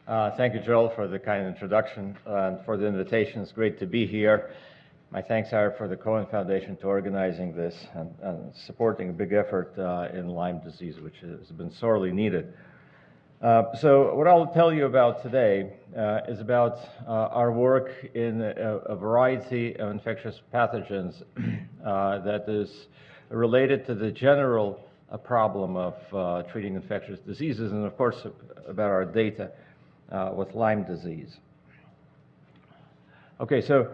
Thank you, Joel, for the kind introduction and for the invitation. It's great to be here. My thanks are for the Cohen Foundation to organizing this and supporting a big effort in Lyme disease, which has been sorely needed. So what I'll tell you about today is about our work in a variety of infectious pathogens that is related to the general problem of treating infectious diseases, and of course about our data with Lyme disease. Okay, so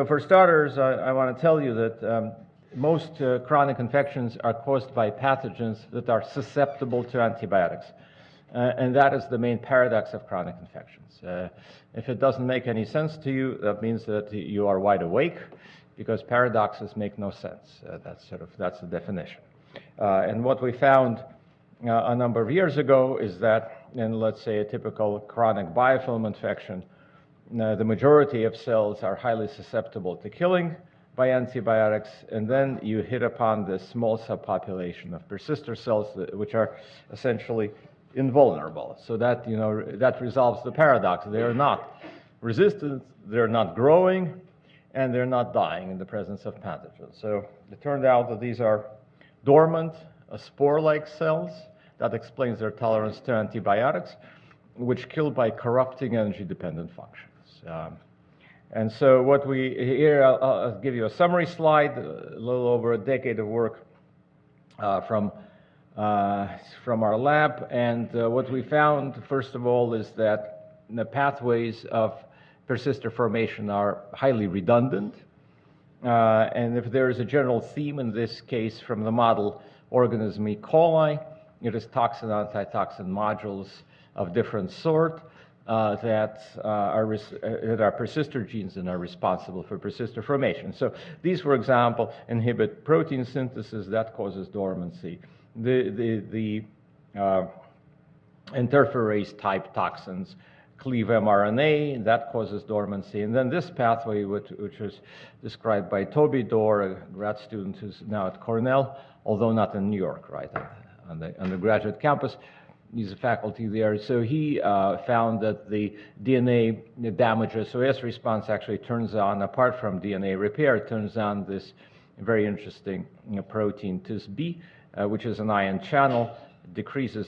for starters, I want to tell you that most chronic infections are caused by pathogens that are susceptible to antibiotics. And that is the main paradox of chronic infections. If it doesn't make any sense to you, that means that you are wide awake, because paradoxes make no sense. That's the definition. And what we found a number of years ago is that in, let's say, a typical chronic biofilm infection, the majority of cells are highly susceptible to killing by antibiotics, and then you hit upon this small subpopulation of persister cells, which are essentially invulnerable. So that, that resolves the paradox. They are not resistant, they're not growing, and they're not dying in the presence of pathogens. So it turned out that these are dormant, spore-like cells. That explains their tolerance to antibiotics, which kill by corrupting energy-dependent functions. And so what here, I'll give you a summary slide, a little over a decade of work from our lab. And what we found, first of all, is that the pathways of persister formation are highly redundant. And if there is a general theme in this case from the model organism E. coli, it is toxin-antitoxin modules of different sort that are persister genes and are responsible for persister formation. So these, for example, inhibit protein synthesis that causes dormancy. The interferase-type toxins cleave mRNA, that causes dormancy. And then this pathway, which was described by Toby Dorr, a grad student who's now at Cornell, although not in New York, right, on the undergraduate campus. He's a faculty there. So he found that the DNA damage SOS response actually turns on, apart from DNA repair, it turns on this very interesting protein TISB, which is an ion channel, decreases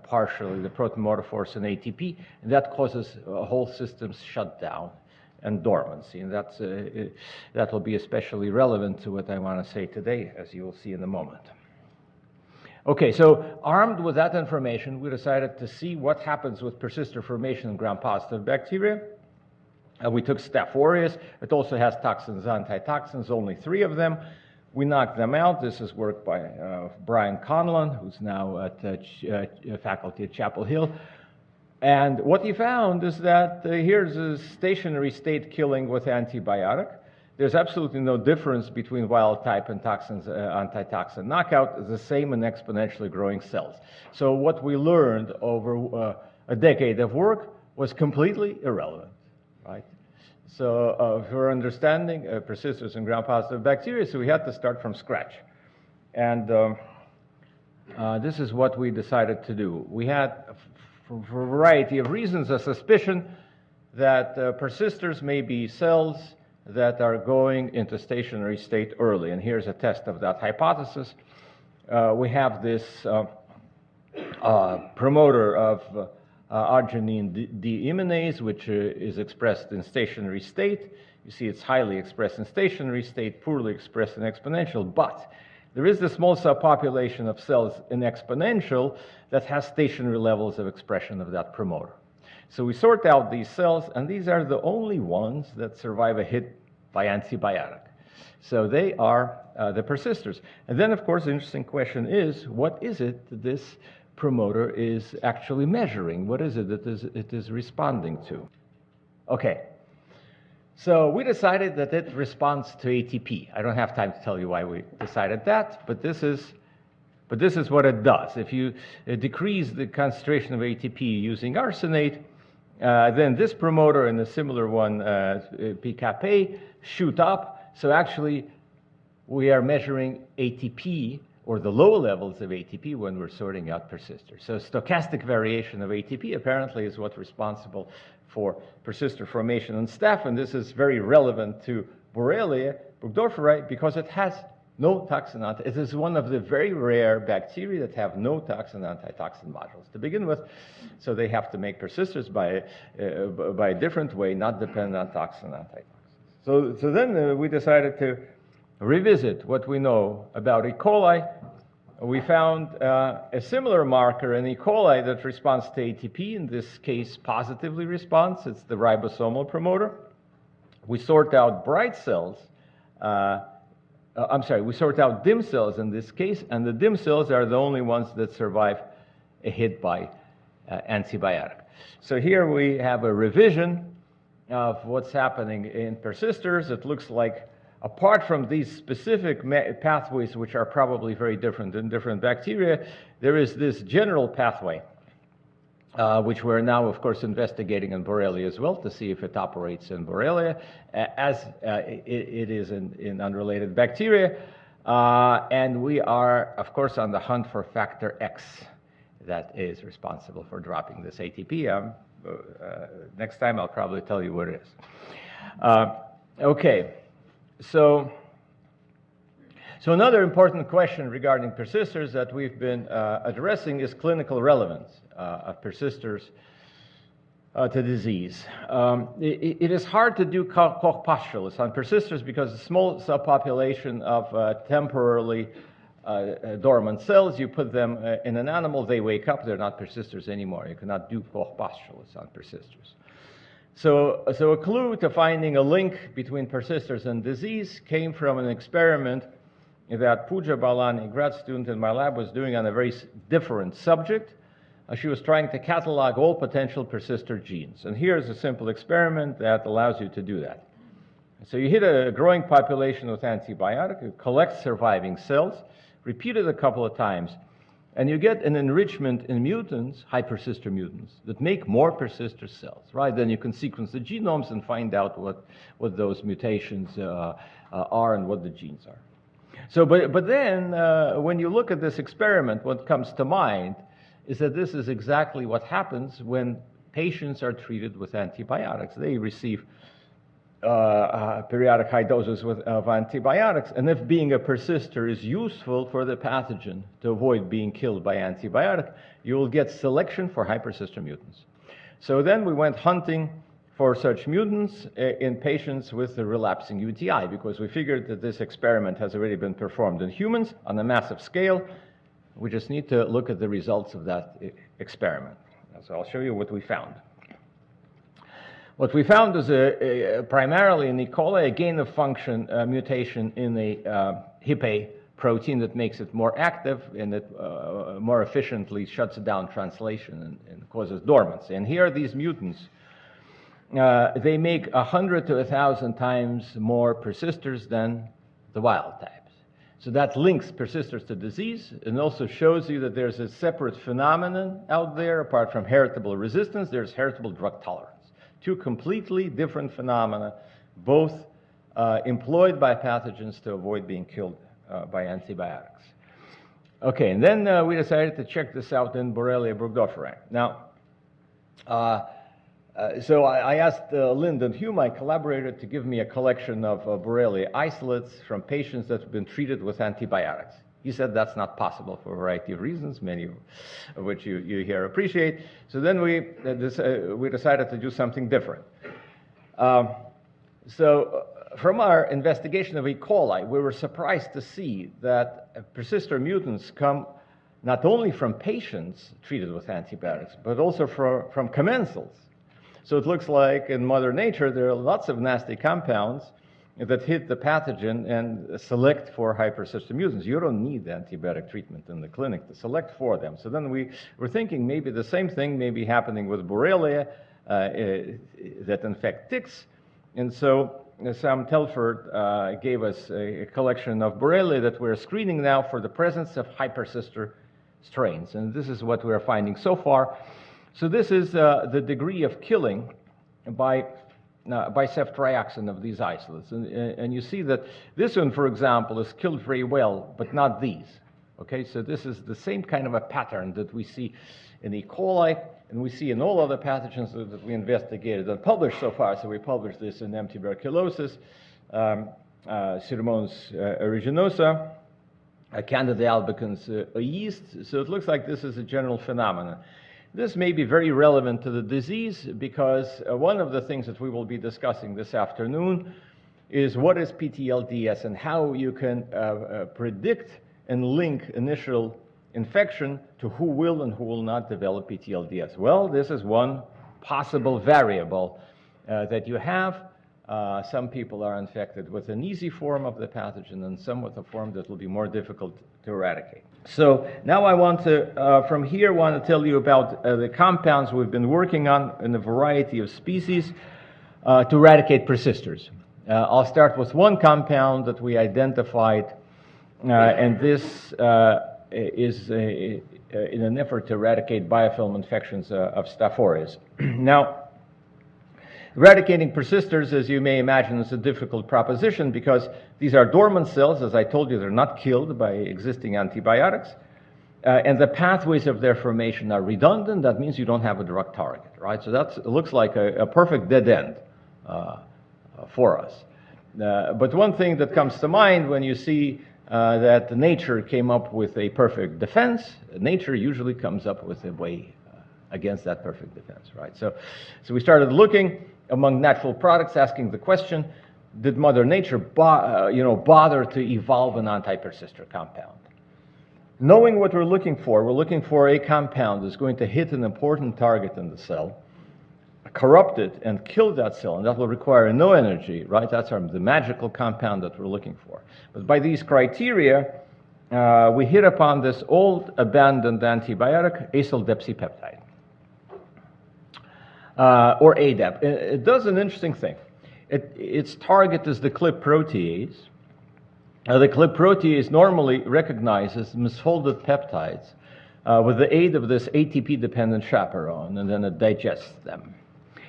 partially the protomotor force in ATP, and that causes whole systems shut down and dormancy. And that will be especially relevant to what I want to say today, as you will see in a moment. Okay, so armed with that information, we decided to see what happens with persister formation in gram-positive bacteria. We took Staph aureus. It also has toxins, antitoxins, only 3 of them. We knocked them out. This is work by Brian Conlon, who's now at faculty at Chapel Hill. And what he found is that here's a stationary state killing with antibiotic. There's absolutely no difference between wild type and toxins, antitoxin knockout. It's the same in exponentially growing cells. So what we learned over a decade of work was completely irrelevant, right? So for understanding persisters in gram-positive bacteria, so we had to start from scratch. And this is what we decided to do. We had, for a variety of reasons, a suspicion that persisters may be cells that are going into stationary state early. And here's a test of that hypothesis. We have this promoter of arginine deaminase, which is expressed in stationary state. You see it's highly expressed in stationary state, poorly expressed in exponential, but there is this small subpopulation of cells in exponential that has stationary levels of expression of that promoter. So we sort out these cells, and these are the only ones that survive a hit by antibiotic. So they are the persisters. And then, of course, the interesting question is, what is it that this promoter is actually measuring? What is it that it is responding to? Okay, so we decided that it responds to ATP. I don't have time to tell you why we decided that, but this is what it does. If you decrease the concentration of ATP using arsenate, then this promoter and a similar one, PKA, shoot up. So actually, we are measuring ATP or the low levels of ATP when we're sorting out persisters. So stochastic variation of ATP apparently is what's responsible for persister formation on staph, and this is very relevant to Borrelia burgdorferi because it has no toxin it is one of the very rare bacteria that have no toxin antitoxin modules to begin with, so they have to make persisters by a different way, not dependent on toxin antitoxins. So then we decided to revisit what we know about E. coli. We found a similar marker in E. coli that responds to ATP, in this case positively responds. It's the ribosomal promoter. We sort out bright cells, we sort out dim cells in this case, and the dim cells are the only ones that survive a hit by antibiotic. So here we have a revision of what's happening in persisters. It looks like, apart from these specific pathways, which are probably very different in different bacteria, there is this general pathway, which we're now, of course, investigating in Borrelia as well to see if it operates in Borrelia, as it is in unrelated bacteria. And we are, of course, on the hunt for factor X that is responsible for dropping this ATP. Next time, I'll probably tell you what it is. Okay. So another important question regarding persisters that we've been addressing is clinical relevance of persisters to disease. It is hard to do Koch postulates on persisters because a small subpopulation of temporarily dormant cells, you put them in an animal, they wake up, they're not persisters anymore. You cannot do Koch postulates on persisters. So a clue to finding a link between persisters and disease came from an experiment that Pooja Balani, a grad student in my lab, was doing on a very different subject. She was trying to catalog all potential persister genes. And here's a simple experiment that allows you to do that. So you hit a growing population with antibiotic, you collect surviving cells, repeat it a couple of times, and you get an enrichment in mutants, high persister mutants, that make more persister cells, right? Then you can sequence the genomes and find out what those mutations are and what the genes are. So, but then when you look at this experiment, what comes to mind is that this is exactly what happens when patients are treated with antibiotics. They receive periodic high doses of antibiotics, and if being a persister is useful for the pathogen to avoid being killed by antibiotic, you will get selection for high persister mutants. So then we went hunting for such mutants in patients with the relapsing UTI, because we figured that this experiment has already been performed in humans on a massive scale. We just need to look at the results of that experiment. So I'll show you what we found. What we found is primarily in E. coli, a gain of function mutation in a hip A protein that makes it more active and it more efficiently shuts down translation and causes dormancy. And here are these mutants. They make 100 to 1,000 times more persisters than the wild types. So that links persisters to disease and also shows you that there's a separate phenomenon out there. Apart from heritable resistance, there's heritable drug tolerance. Two completely different phenomena, both employed by pathogens to avoid being killed by antibiotics. Okay, and then we decided to check this out in Borrelia burgdorferi. Now, so I asked Lyndon Hume, my collaborator, to give me a collection of Borrelia isolates from patients that have been treated with antibiotics. He said that's not possible for a variety of reasons, many of which you here appreciate. So then we decided to do something different. So from our investigation of E. coli, we were surprised to see that persister mutants come not only from patients treated with antibiotics, but also from commensals. So it looks like in Mother Nature there are lots of nasty compounds that hit the pathogen and select for high persistent mutants. You don't need antibiotic treatment in the clinic to select for them. So then we were thinking maybe the same thing may be happening with Borrelia that infect ticks. And so Sam Telford gave us a collection of Borrelia that we're screening now for the presence of high persister strains. And this is what we're finding so far. So this is the degree of killing by ceftriaxone of these isolates. And you see that this one, for example, is killed very well, but not these. Okay, so this is the same kind of a pattern that we see in E. coli, and we see in all other pathogens that we investigated and published so far. So we published this in M. tuberculosis, Pseudomonas aeruginosa, Candida albicans yeast. So it looks like this is a general phenomenon. This may be very relevant to the disease because one of the things that we will be discussing this afternoon is what is PTLDS and how you can predict and link initial infection to who will and who will not develop PTLDS. Well, this is one possible variable that you have. Some people are infected with an easy form of the pathogen and some with a form that will be more difficult to eradicate. So now I want to, from here, want to tell you about the compounds we've been working on in a variety of species to eradicate persisters. I'll start with one compound that we identified, and this is in an effort to eradicate biofilm infections of Staph aureus. Now, eradicating persisters, as you may imagine, is a difficult proposition because these are dormant cells. As I told you, they're not killed by existing antibiotics. And the pathways of their formation are redundant. That means you don't have a drug target, right? So that looks like a perfect dead end for us. But one thing that comes to mind when you see that nature came up with a perfect defense, nature usually comes up with a way against that perfect defense, right? So we started looking among natural products, asking the question, did Mother Nature bother to evolve an anti-persister compound? Knowing what we're looking for a compound that's going to hit an important target in the cell, corrupt it, and kill that cell, and that will require no energy, right? That's the magical compound that we're looking for. But by these criteria, we hit upon this old abandoned antibiotic, acyl depsipeptide. Or ADEP. It does an interesting thing. Its target is the CLIP protease. The CLIP protease normally recognizes misfolded peptides with the aid of this ATP-dependent chaperone, and then it digests them.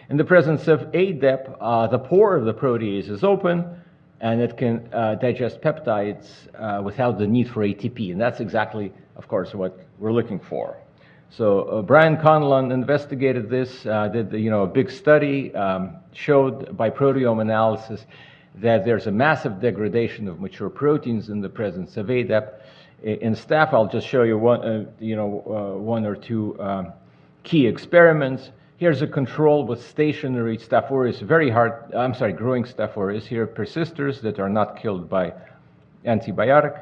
In the presence of ADEP, the pore of the protease is open, and it can digest peptides without the need for ATP, and that's exactly, of course, what we're looking for. So Brian Conlon investigated this, did a big study, showed by proteome analysis that there's a massive degradation of mature proteins in the presence of ADEP. In staph, I'll just show you one or two key experiments. Here's a control with stationary Staph aureus, growing Staph aureus. Here are persisters that are not killed by antibiotic,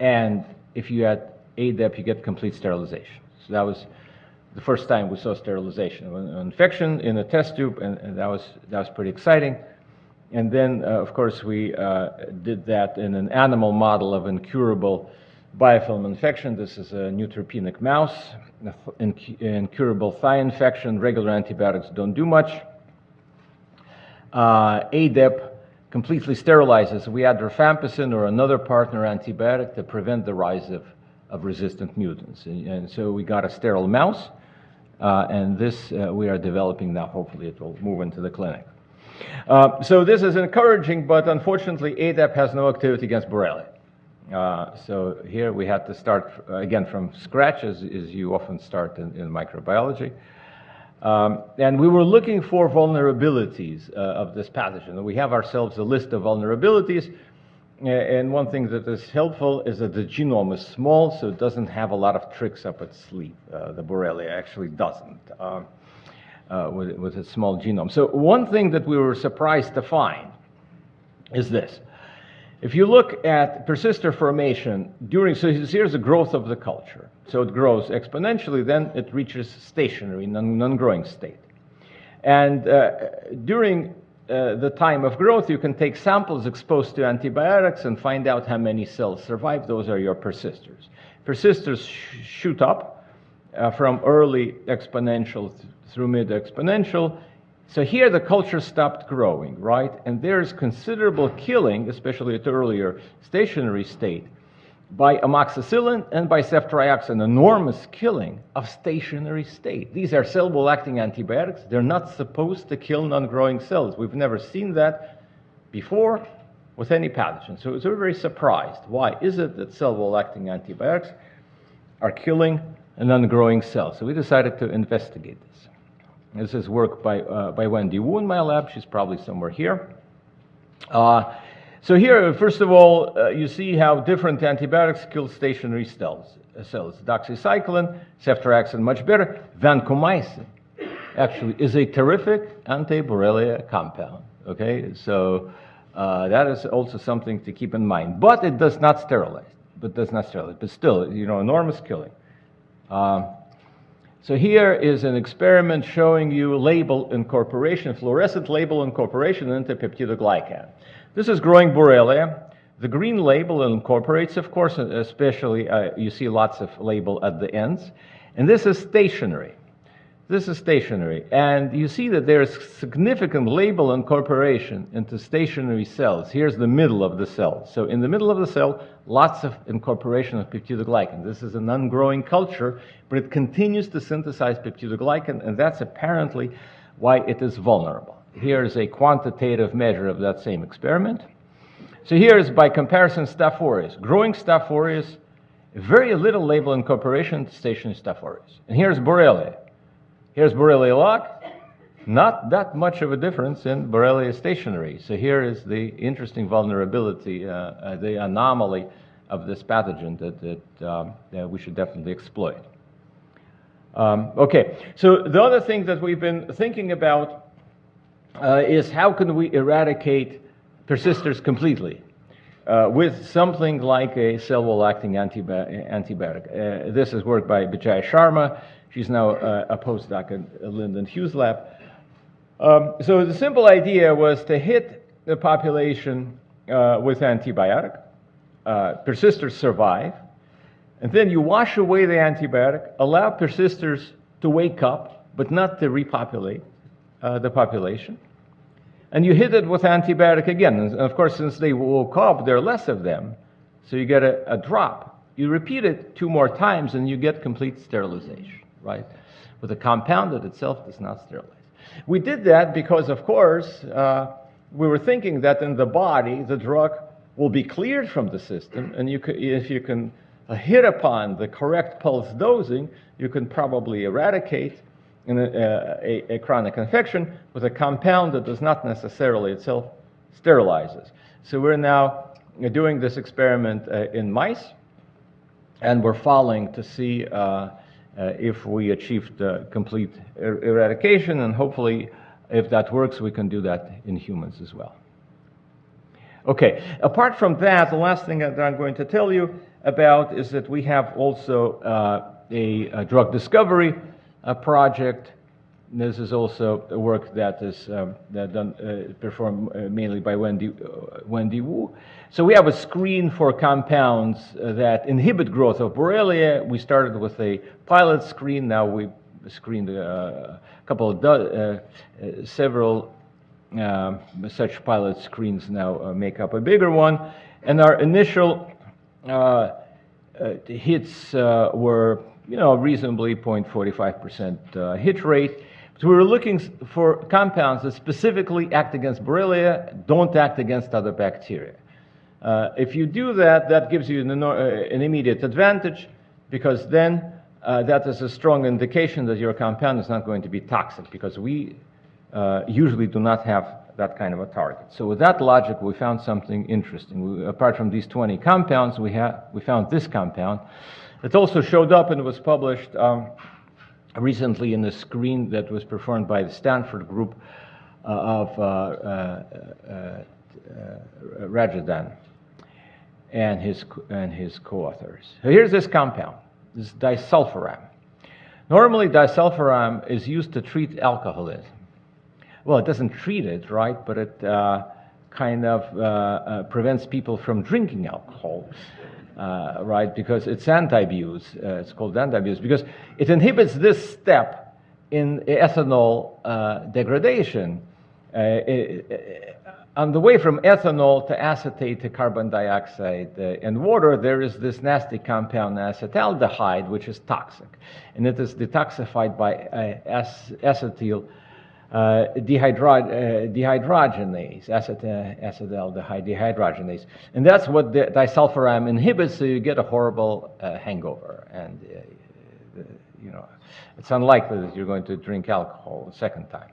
and if you add ADEP, you get complete sterilization. So that was the first time we saw sterilization of an infection in a test tube, and that was pretty exciting. And then, of course, we did that in an animal model of incurable biofilm infection. This is a neutropenic mouse. Incurable thigh infection. Regular antibiotics don't do much. ADEP completely sterilizes. We add rifampicin or another partner antibiotic to prevent the rise of resistant mutants. And so we got a sterile mouse, and this we are developing now. Hopefully it will move into the clinic. So this is encouraging, but unfortunately ADEP has no activity against Borrelia. So here we had to start again from scratch, as you often start in microbiology. And we were looking for vulnerabilities of this pathogen. We have ourselves a list of vulnerabilities. And one thing that is helpful is that the genome is small, so it doesn't have a lot of tricks up its sleeve. The Borrelia actually doesn't with its small genome. So one thing that we were surprised to find is this. If you look at persister formation so here's the growth of the culture. So it grows exponentially, then it reaches stationary, non-growing state. And during the time of growth, you can take samples exposed to antibiotics and find out how many cells survive. Those are your persisters. Persisters shoot up from early exponential through mid-exponential. So here the culture stopped growing, right? And there's considerable killing, especially at the earlier stationary state, by amoxicillin and by ceftriaxone, enormous killing of stationary state. These are cell wall-acting antibiotics. They're not supposed to kill non-growing cells. We've never seen that before, with any pathogen. So we're very surprised. Why is it that cell wall-acting antibiotics are killing an ungrowing cell? So we decided to investigate this. This is work by Wendy Wu in my lab. She's probably somewhere here. So here, first of all, you see how different antibiotics kill stationary cells. Doxycycline, ceftriaxone much better. Vancomycin actually is a terrific anti-Borrelia compound. Okay, so that is also something to keep in mind. But it does not sterilize. But still, enormous killing. So here is an experiment showing you label incorporation, fluorescent label incorporation into peptidoglycan. This is growing Borrelia. The green label incorporates, of course, especially you see lots of label at the ends. And this is stationary. And you see that there is significant label incorporation into stationary cells. Here's the middle of the cell. So in the middle of the cell, lots of incorporation of peptidoglycan. This is an ungrowing culture, but it continues to synthesize peptidoglycan, and that's apparently why it is vulnerable. Here is a quantitative measure of that same experiment. So here is, by comparison, Staph aureus. Growing Staph aureus, very little label incorporation to stationary Staph aureus. And here's Borrelia. Here's Borrelia locke. Not that much of a difference in Borrelia stationary. So here is the interesting vulnerability, the anomaly of this pathogen that we should definitely exploit. Okay, so the other thing that we've been thinking about is how can we eradicate persisters completely with something like a cell wall-acting antibiotic. This is work by Vijay Sharma. She's now a postdoc at Lyndon Hughes lab. So the simple idea was to hit the population with antibiotic. Persisters survive. And then you wash away the antibiotic, allow persisters to wake up, but not to repopulate the population. And you hit it with antibiotic again. And of course, since they woke up, there are less of them. So you get a drop. You repeat it 2 more times, and you get complete sterilization. Right, with a compound that itself does not sterilize. We did that because, of course, we were thinking that in the body, the drug will be cleared from the system, and if you can hit upon the correct pulse dosing, you can probably eradicate a chronic infection with a compound that does not necessarily itself sterilizes. So we're now doing this experiment in mice, and we're following to see if we achieved complete eradication, and hopefully, if that works, we can do that in humans as well. Okay, apart from that, the last thing that I'm going to tell you about is that we have also a drug discovery project. This is also a work that is performed mainly by Wendy Wu. So we have a screen for compounds that inhibit growth of Borrelia. We started with a pilot screen. Now we screened several such pilot screens now make up a bigger one. And our initial hits were, reasonably 0.45% hit rate. So we were looking for compounds that specifically act against Borrelia, don't act against other bacteria. If you do that, that gives you an immediate advantage, because then that is a strong indication that your compound is not going to be toxic, because we usually do not have that kind of a target. So with that logic, we found something interesting. Apart from these 20 compounds, we found this compound. It also showed up and was published recently in a screen that was performed by the Stanford group of Rajadan and his co-authors. So here's this compound. This is Disulfiram. Normally, Disulfiram is used to treat alcoholism. Well, it doesn't treat it, right? But it kind of prevents people from drinking alcohol. Right, because it's anti-abuse. It's called anti-abuse because it inhibits this step in ethanol degradation. On the way from ethanol to acetate to carbon dioxide and water, there is this nasty compound acetaldehyde, which is toxic, and it is detoxified by acetyl dehydrogenase, acetaldehyde dehydrogenase. And that's what the disulfiram inhibits, so you get a horrible hangover. And, it's unlikely that you're going to drink alcohol a second time.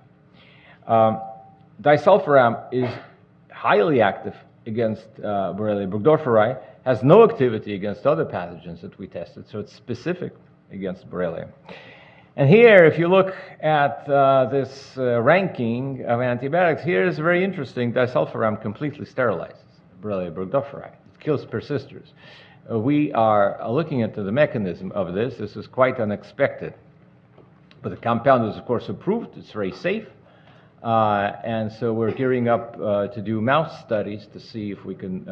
Disulfiram is highly active against Borrelia burgdorferi, has no activity against other pathogens that we tested, so it's specific against Borrelia. And here, if you look at this ranking of antibiotics, here is very interesting. Disulfiram completely sterilizes Borrelia burgdorferi. It kills persisters. We are looking into the mechanism of this. This is quite unexpected. But the compound is, of course, approved. It's very safe. And so we're gearing up to do mouse studies to see if we can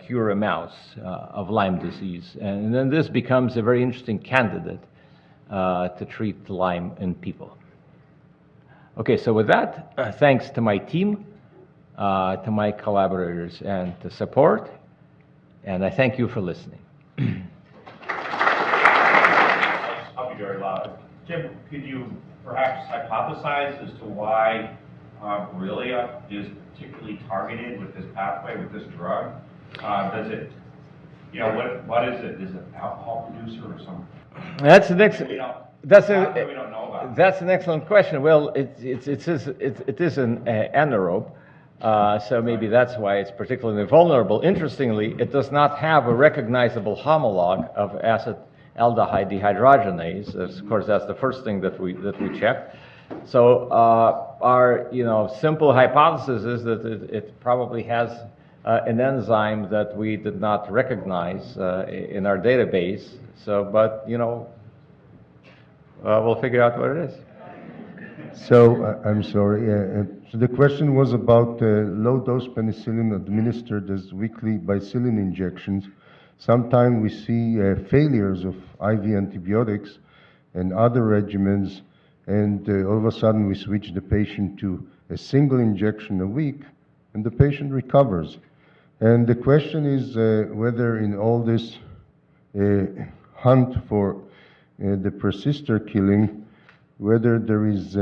cure a mouse of Lyme disease. And then this becomes a very interesting candidate to treat Lyme in people. Okay, so with that, thanks to my team, to my collaborators, and to support, and I thank you for listening. I'll be very loud. Jim, could you perhaps hypothesize as to why Borrelia is particularly targeted with this pathway, with this drug? Does it, what is it? Is it an alcohol producer or something? That's an excellent question. Well, it is an anaerobe, so maybe that's why it's particularly vulnerable. Interestingly, it does not have a recognizable homologue of acetaldehyde dehydrogenase. Of course, that's the first thing that we checked. So our simple hypothesis is that it probably has an enzyme that we did not recognize in our database. So, but we'll figure out what it is. So I'm sorry. So the question was about low-dose penicillin administered as weekly bicillin injections. Sometimes we see failures of IV antibiotics and other regimens, and all of a sudden we switch the patient to a single injection a week, and the patient recovers. And the question is whether in all this hunt for the persister killing, whether there is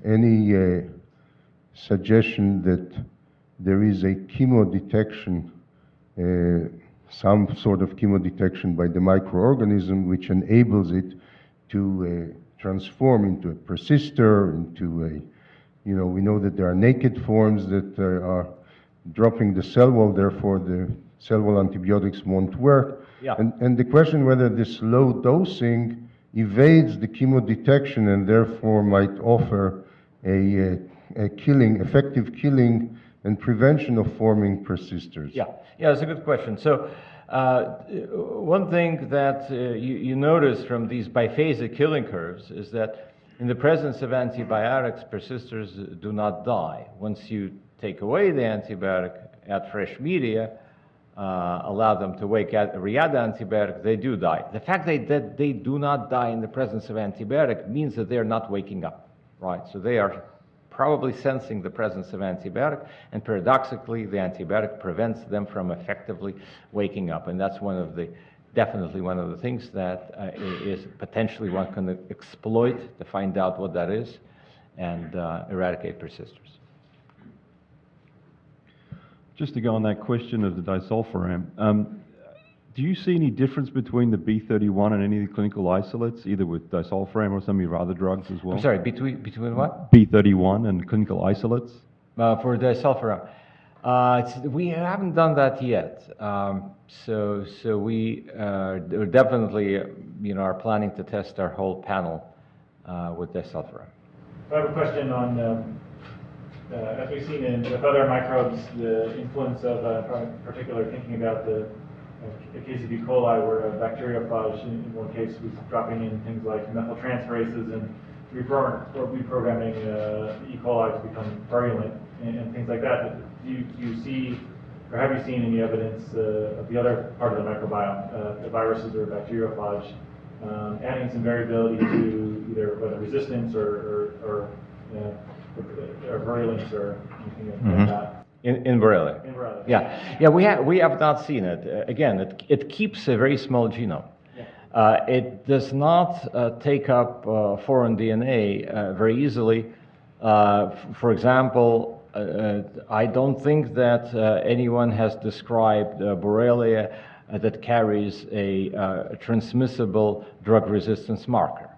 any suggestion that there is a chemodetection, some sort of chemodetection by the microorganism which enables it to transform into a persister, into a, we know that there are naked forms that are dropping the cell wall, therefore the cell wall antibiotics won't work. Yeah. And the question whether this low dosing evades the chemodetection and therefore might offer a effective killing and prevention of forming persisters. Yeah, that's a good question. So one thing that you notice from these biphasic killing curves is that in the presence of antibiotics, persisters do not die. Once you take away the antibiotic, add fresh media, allow them to re-add antibiotic, they do die. The fact that they do not die in the presence of antibiotic means that they're not waking up, right? So they are probably sensing the presence of antibiotic, and paradoxically, the antibiotic prevents them from effectively waking up. And that's definitely one of the things that is potentially one can exploit to find out what that is and eradicate persisters. Just to go on that question of the disulfiram, do you see any difference between the B31 and any of the clinical isolates, either with disulfiram or some of your other drugs as well? I'm sorry, between what? B31 and clinical isolates? For disulfiram. We haven't done that yet. So we definitely are planning to test our whole panel with disulfiram. I have a question on, as we've seen with other microbes, the influence of, in particular, thinking about the case of E. coli, where a bacteriophage in one case was dropping in things like methyltransferases and reprogramming E. coli to become virulent and things like that. Do you see, or have you seen any evidence of the other part of the microbiome, the viruses or bacteriophage, adding some variability to either whether resistance or virulence or anything like that? In Borrelia. In Borrelia. Yeah, we have not seen it. Again, it keeps a very small genome. Yeah. It does not take up foreign DNA very easily. For example, I don't think that anyone has described Borrelia that carries a transmissible drug resistance marker.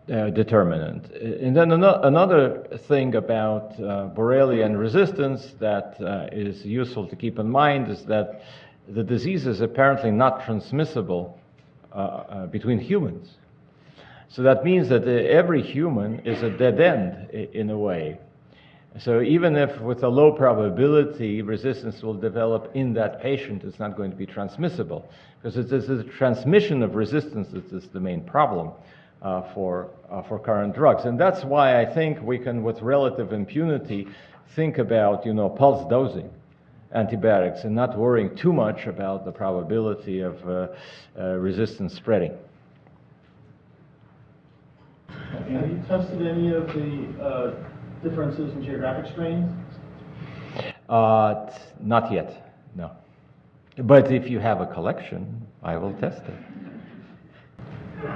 Determinant. And then another thing about Borrelia and resistance that is useful to keep in mind is that the disease is apparently not transmissible between humans. So that means that every human is a dead end in a way. So even if with a low probability resistance will develop in that patient, it's not going to be transmissible, because it's the transmission of resistance that is the main problem for current drugs. And that's why I think we can, with relative impunity, think about, pulse dosing antibiotics and not worrying too much about the probability of resistance spreading. Have you tested any of the differences in geographic strains? Not yet, no. But if you have a collection, I will test it.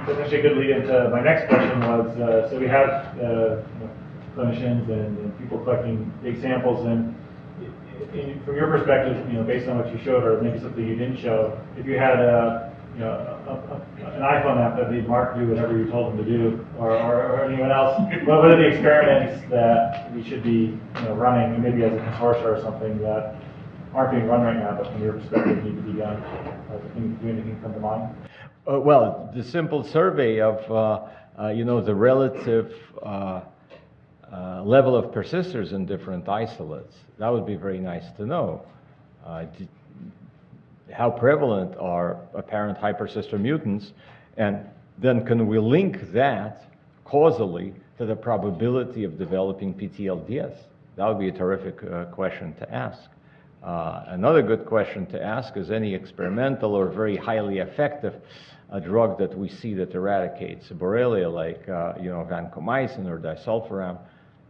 That's actually a good lead into my next question was, so we have clinicians and people collecting big samples, and from your perspective, based on what you showed or maybe something you didn't show, if you had an iPhone app that made Mark do whatever you told him to do, or anyone else, what are the experiments that we should be running, maybe as a consortia or something, that aren't being run right now, but from your perspective need to be done? Do anything come to mind? Well, the simple survey of the relative level of persisters in different isolates, that would be very nice to know. How prevalent are apparent high persister mutants, and then can we link that causally to the probability of developing PTLDS? That would be a terrific question to ask. Another good question to ask is any experimental or very highly effective drug that we see that eradicates Borrelia, like vancomycin or Disulfiram,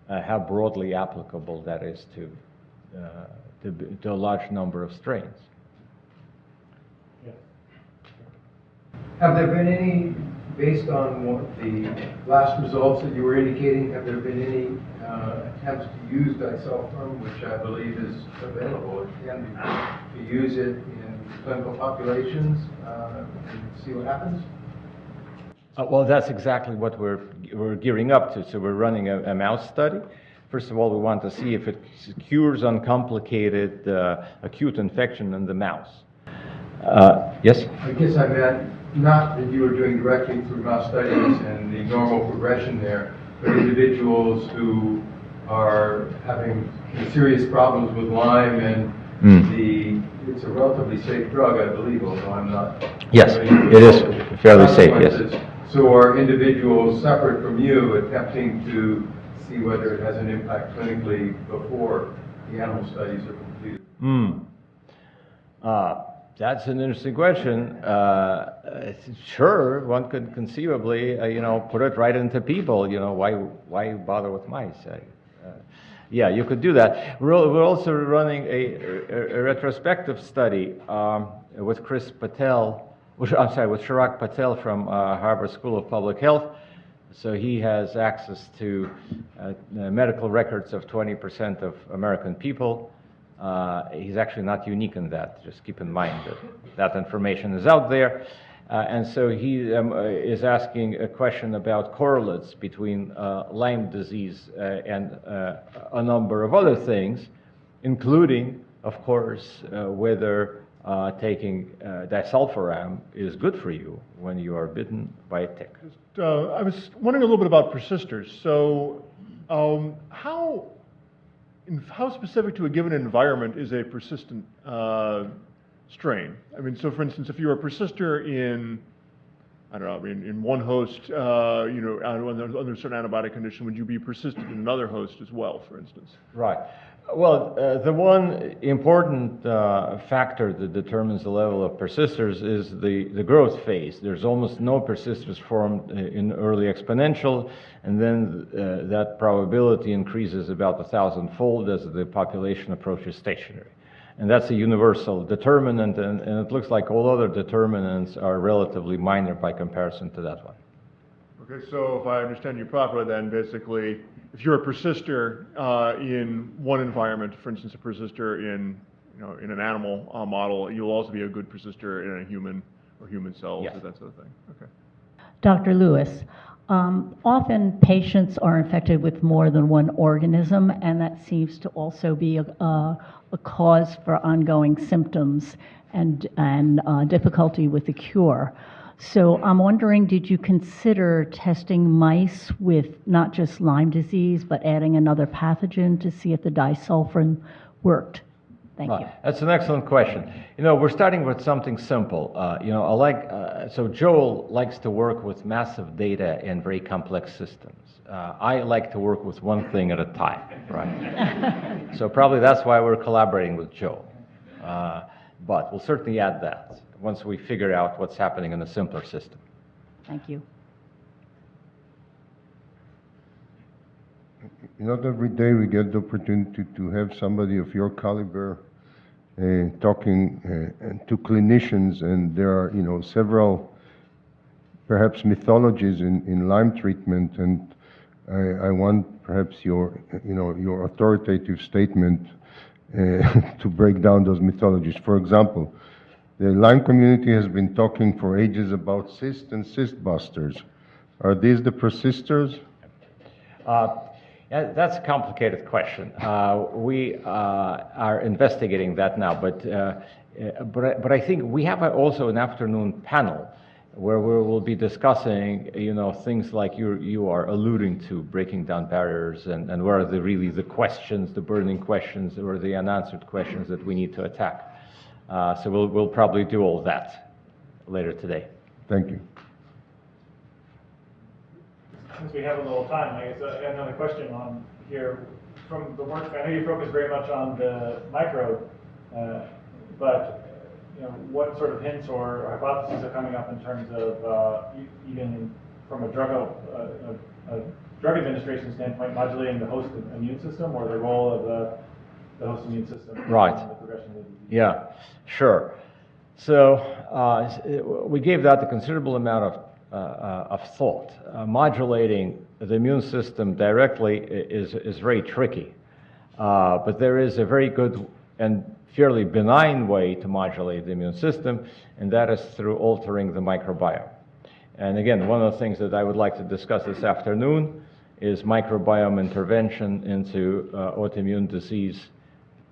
how broadly applicable that is to a large number of strains. Have there been any, based on what the last results that you were indicating, have there been any attempts to use Disulfiram, which I believe is available, it can be, to use it in clinical populations and see what happens? Well, that's exactly what we're gearing up to. So we're running a mouse study. First of all, we want to see if it cures uncomplicated acute infection in the mouse. Yes? I guess I meant not that you were doing directly through mouse studies and the normal progression there, but individuals who are having serious problems with Lyme, and it's a relatively safe drug, I believe, although I'm not. Yes, it is fairly safe, yes. So are individuals separate from you attempting to see whether it has an impact clinically before the animal studies are completed? That's an interesting question. Sure, one could conceivably, put it right into people. Why bother with mice? Yeah, you could do that. We're also running a retrospective study with with Chirag Patel from Harvard School of Public Health. So he has access to medical records of 20% of American people. He's actually not unique in that. Just keep in mind that information is out there. And so he is asking a question about correlates between Lyme disease and a number of other things, including, of course, whether taking Disulfiram is good for you when you are bitten by a tick. I was wondering a little bit about persisters. So how specific to a given environment is a persistent strain? I mean, so for instance, if you're a persister in one host, under a certain antibiotic condition, would you be persistent in another host as well, for instance? Right. Well, the one important factor that determines the level of persisters is the growth phase. There's almost no persisters formed in early exponential, and then that probability increases about 1,000-fold as the population approaches stationary. And that's a universal determinant, and it looks like all other determinants are relatively minor by comparison to that one. Okay, so if I understand you properly, then basically, if you're a persister in one environment, for instance, a persister in, in an animal model, you'll also be a good persister in a human or human cells, Yes. or that sort of thing. Okay. Dr. Lewis, often patients are infected with more than one organism, and that seems to also be a cause for ongoing symptoms and difficulty with the cure. So I'm wondering, did you consider testing mice with not just Lyme disease, but adding another pathogen to see if the disulfiram worked? Thank you. That's an excellent question. We're starting with something simple. So Joel likes to work with massive data and very complex systems. I like to work with one thing at a time, right? So probably that's why we're collaborating with Joel. But we'll certainly add that once we figure out what's happening in a simpler system. Thank you. Not every day we get the opportunity to have somebody of your caliber talking to clinicians, and there are, several perhaps mythologies in Lyme treatment, and I want perhaps your authoritative statement to break down those mythologies. For example, the Lyme community has been talking for ages about cyst and cyst busters. Are these the persisters? Yeah, that's a complicated question. We are investigating that now, but I think we have also an afternoon panel where we will be discussing, things like you are alluding to, breaking down barriers, and what are really the questions, the burning questions, or the unanswered questions that we need to attack. So we'll probably do all that later today. Thank you. Since we have a little time, I guess another question on here from the work. I know you focus very much on the microbe, but what sort of hints or hypotheses are coming up in terms of even from a drug administration standpoint, modulating the host immune system, or the role of the host immune system Right. in the progression of the disease? Yeah, sure. So we gave that a considerable amount of thought. Modulating the immune system directly is very tricky, but there is a very good and fairly benign way to modulate the immune system, and that is through altering the microbiome. And again, one of the things that I would like to discuss this afternoon is microbiome intervention into autoimmune disease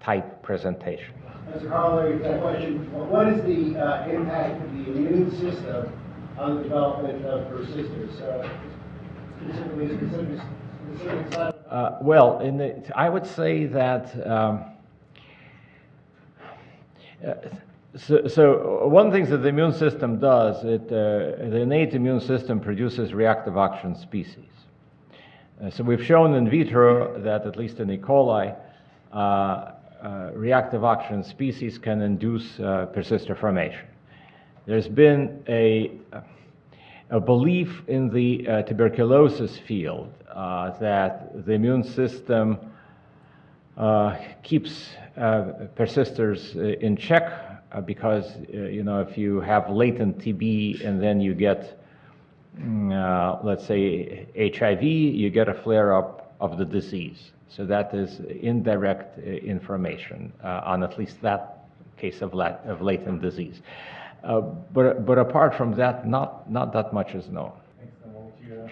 type presentation. As a corollary to that question, what is the impact of the immune system on the development of persisters? Specific side? Well, I would say that so one of the things that the immune system does, the innate immune system produces reactive oxygen species. So we've shown in vitro that, at least in E. coli, reactive oxygen species can induce persister formation. There's been a belief in the tuberculosis field that the immune system keeps persisters in check because if you have latent TB and then you get let's say HIV, you get a flare-up of the disease. So that is indirect information on at least that case of latent disease. But apart from that, not that much is known. Thanks. Then we'll let you